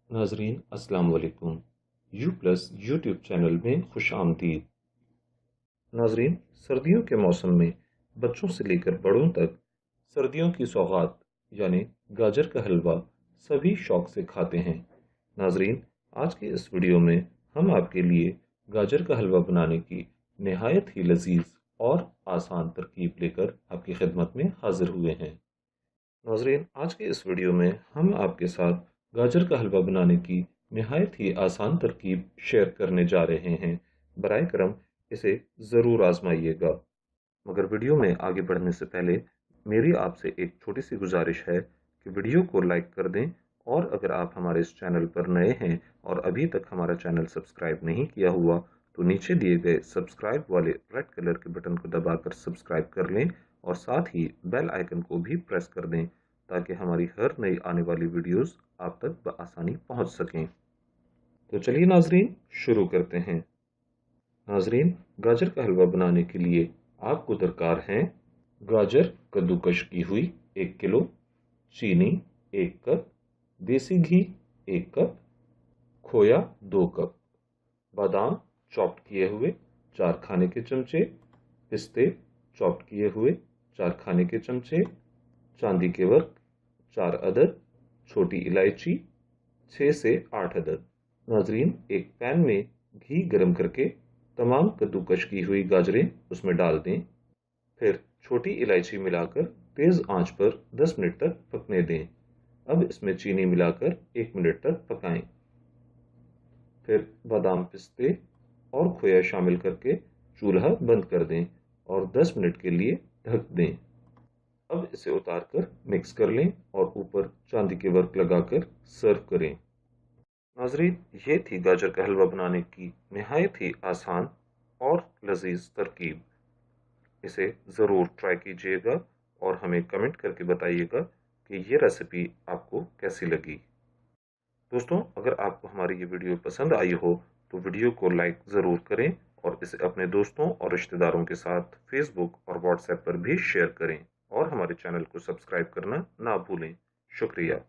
नाजरीन अस्सलाम वालेकुम। यू प्लस यूट्यूब चैनल में खुश आमदीद। नाजरीन, सर्दियों के मौसम में बच्चों से लेकर बड़ों तक सर्दियों की सौगात यानी गाजर का हलवा सभी शौक से खाते हैं। नाजरीन, आज की इस वीडियो में हम आपके लिए गाजर का हलवा बनाने की नहायत ही लजीज और आसान तरकीब लेकर आपकी खिदमत में हाजिर हुए हैं। नाजरीन, आज के इस वीडियो में हम आपके साथ गाजर का हलवा बनाने की नहायत ही आसान तरकीब शेयर करने जा रहे हैं। बराए करम इसे ज़रूर आजमाइएगा। मगर वीडियो में आगे बढ़ने से पहले मेरी आपसे एक छोटी सी गुजारिश है कि वीडियो को लाइक कर दें, और अगर आप हमारे इस चैनल पर नए हैं और अभी तक हमारा चैनल सब्सक्राइब नहीं किया हुआ तो नीचे दिए गए सब्सक्राइब वाले रेड कलर के बटन को दबाकर सब्सक्राइब कर लें और साथ ही बेल आइकन को भी प्रेस कर दें ताकि हमारी हर नई आने वाली वीडियोस आप तक बआसानी पहुंच सकें। तो चलिए नाजरीन, शुरू करते हैं। नाजरीन, गाजर का हलवा बनाने के लिए आपको दरकार हैं गाजर कद्दूकश की हुई 1 किलो, चीनी 1 कप, देसी घी 1 कप, खोया 2 कप, बादाम चॉप्ड किए हुए 4 खाने के चमचे, पिस्ते चॉप्ड किए हुए 4 खाने के चमचे, चांदी के वर्क 4 अदद, छोटी इलायची 6 से 8 अदद। नाजरीन, एक पैन में घी गरम करके तमाम कद्दूकश की हुई गाजरें उसमें डाल दें। फिर छोटी इलायची मिलाकर तेज आंच पर 10 मिनट तक पकने दें। अब इसमें चीनी मिलाकर 1 मिनट तक पकाएं। फिर बादाम, पिस्ते और खोया शामिल करके चूल्हा बंद कर दें और 10 मिनट के लिए ढक दें। अब इसे उतारकर मिक्स कर लें और ऊपर चांदी के वर्क लगाकर सर्व करें। नाजरीन, ये थी गाजर का हलवा बनाने की नहायत ही आसान और लजीज तरकीब। इसे ज़रूर ट्राई कीजिएगा और हमें कमेंट करके बताइएगा कि ये रेसिपी आपको कैसी लगी। दोस्तों, अगर आपको हमारी ये वीडियो पसंद आई हो तो वीडियो को लाइक ज़रूर करें और इसे अपने दोस्तों और रिश्तेदारों के साथ फेसबुक और व्हाट्सएप पर भी शेयर करें और हमारे चैनल को सब्सक्राइब करना ना भूलें। शुक्रिया।